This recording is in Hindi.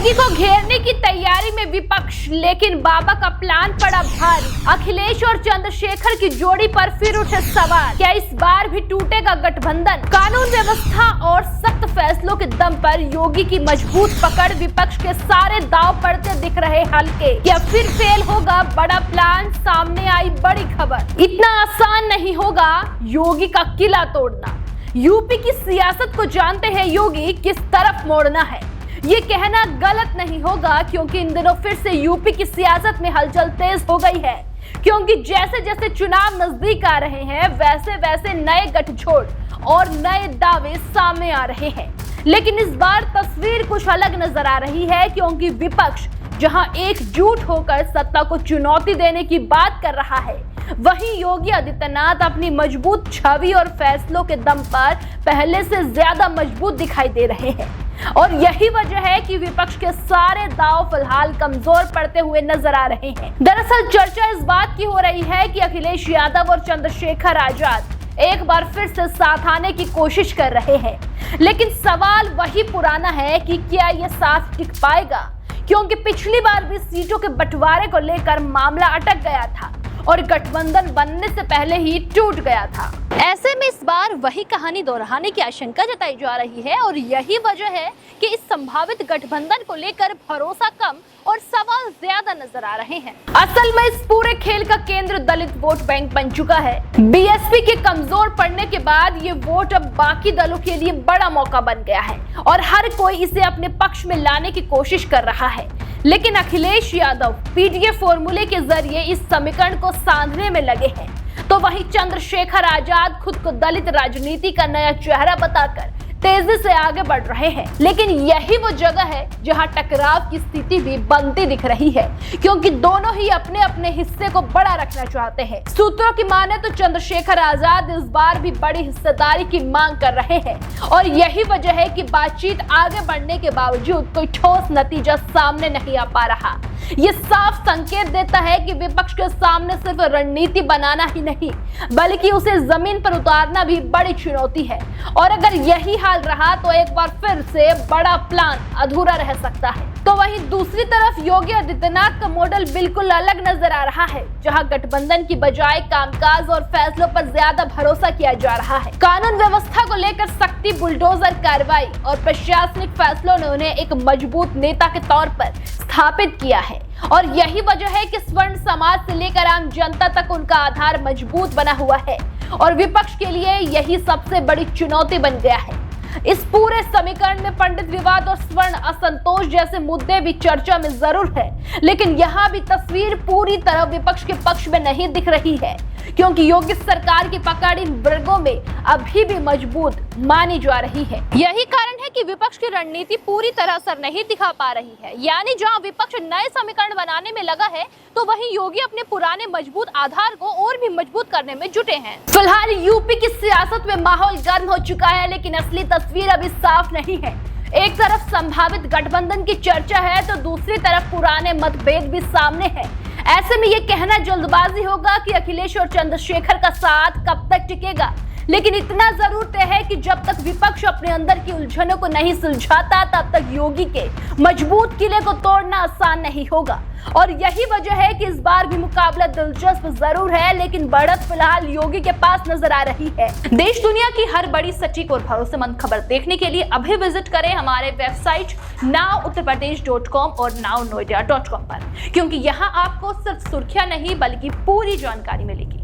योगी को घेरने की तैयारी में विपक्ष, लेकिन बाबा का प्लान पड़ा भारी। अखिलेश और चंद्रशेखर की जोड़ी पर फिर उठे सवाल, क्या इस बार भी टूटेगा गठबंधन? कानून व्यवस्था और सख्त फैसलों के दम पर योगी की मजबूत पकड़ विपक्ष के सारे दांव पड़ते दिख रहे हल्के। क्या फिर फेल होगा बड़ा प्लान? सामने आई बड़ी खबर। इतना आसान नहीं होगा योगी का किला तोड़ना। यूपी की सियासत को जानते हैं योगी किस तरफ मोड़ना है। ये कहना गलत नहीं होगा क्योंकि इन दिनों फिर से यूपी की सियासत में हलचल तेज हो गई है। क्योंकि जैसे जैसे चुनाव नजदीक आ रहे हैं वैसे वैसे नए गठजोड़ और नए दावे सामने आ रहे हैं। लेकिन इस बार तस्वीर कुछ अलग नजर आ रही है क्योंकि विपक्ष जहां एकजुट होकर सत्ता को चुनौती देने की बात कर रहा है, वहीं योगी आदित्यनाथ अपनी मजबूत छवि और फैसलों के दम पर पहले से ज्यादा मजबूत दिखाई दे रहे हैं। और यही वजह है कि विपक्ष के सारे दांव फिलहाल कमजोर पड़ते हुए नजर आ रहे हैं। दरअसल चर्चा इस बात की हो रही है कि अखिलेश यादव और चंद्रशेखर आजाद एक बार फिर से साथ आने की कोशिश कर रहे हैं। लेकिन सवाल वही पुराना है कि क्या ये साथ टिक पाएगा, क्योंकि पिछली बार भी सीटों के बंटवारे को लेकर मामला अटक गया था और गठबंधन बनने से पहले ही टूट गया था। ऐसे में इस बार वही कहानी दोहराने की आशंका जताई जा रही है और यही वजह है कि इस संभावित गठबंधन को लेकर भरोसा कम और सवाल ज्यादा नजर आ रहे हैं। असल में इस पूरे खेल का केंद्र दलित वोट बैंक बन चुका है। बीएसपी के कमजोर पड़ने के बाद ये वोट अब बाकी दलों के लिए बड़ा मौका बन गया है और हर कोई इसे अपने पक्ष में लाने की कोशिश कर रहा है। लेकिन अखिलेश यादव पीडीए फॉर्मूले के जरिए इस समीकरण को सांधने में लगे हैं, तो वहीं चंद्रशेखर आजाद खुद को दलित राजनीति का नया चेहरा बताकर तेजी से आगे बढ़ रहे हैं। लेकिन यही वो जगह है जहां टकराव की स्थिति भी बनती दिख रही है, क्योंकि दोनों ही अपने अपने हिस्से को बड़ा रखना चाहते हैं। सूत्रों की माने तो चंद्रशेखर आजाद इस बार भी बड़ी हिस्सेदारी की मांग कर रहे हैं और यही वजह है कि बातचीत आगे बढ़ने के बावजूद कोई ठोस नतीजा सामने नहीं आ पा रहा। ये साफ संकेत देता है कि विपक्ष के सामने सिर्फ रणनीति बनाना ही नहीं बल्कि उसे जमीन पर उतारना भी बड़ी चुनौती है। और अगर यही हाल रहा तो एक बार फिर से बड़ा प्लान अधूरा रह सकता है। तो वहीं दूसरी तरफ योगी आदित्यनाथ का मॉडल बिल्कुल अलग नजर आ रहा है, जहां गठबंधन की बजाय कामकाज और फैसलों पर ज्यादा भरोसा किया जा रहा है। कानून व्यवस्था को लेकर सख्ती, बुलडोजर कार्रवाई और प्रशासनिक फैसलों ने उन्हें एक मजबूत नेता के तौर पर स्थापित किया है और यही वजह है कि स्वर्ण समाज से लेकर आम जनता तक उनका आधार मजबूत बना हुआ है और विपक्ष के लिए यही सबसे बड़ी चुनौती बन गया है। इस पूरे समीकरण में पंडित विवाद और स्वर्ण असंतोष जैसे मुद्दे भी चर्चा में जरूर है, लेकिन यहाँ भी तस्वीर पूरी तरह विपक्ष के पक्ष में नहीं दिख रही है, क्योंकि योगी सरकार की पकड़ इन वर्गों में अभी भी मजबूत मानी जा रही है। यही कारण है कि विपक्ष की रणनीति पूरी तरह असर नहीं दिखा पा रही है। यानी जहां विपक्ष नए समीकरण बनाने में लगा है, तो वहीं योगी अपने पुराने मजबूत आधार को और भी मजबूत करने में जुटे हैं। फिलहाल यूपी की सियासत में माहौल गर्म हो चुका है, लेकिन असली तस्वीर अभी साफ नहीं है। एक तरफ संभावित गठबंधन की चर्चा है तो दूसरी तरफ पुराने मतभेद भी सामने है। ऐसे में ये कहना जल्दबाजी होगा कि अखिलेश और चंद्रशेखर का साथ कब तक टिकेगा, लेकिन इतना जरूर तय है कि जब तक विपक्ष अपने अंदर की उलझनों को नहीं सुलझाता तब तक योगी के मजबूत किले को तोड़ना आसान नहीं होगा। और यही वजह है कि इस बार भी मुकाबला दिलचस्प जरूर है, लेकिन बढ़त फिलहाल योगी के पास नजर आ रही है। देश दुनिया की हर बड़ी, सटीक और भरोसेमंद खबर देखने के लिए अभी विजिट करें हमारे वेबसाइट nowuttarpradesh.com और nownoida.com पर, क्योंकि यहाँ आपको सिर्फ सुर्खियां नहीं बल्कि पूरी जानकारी मिलेगी।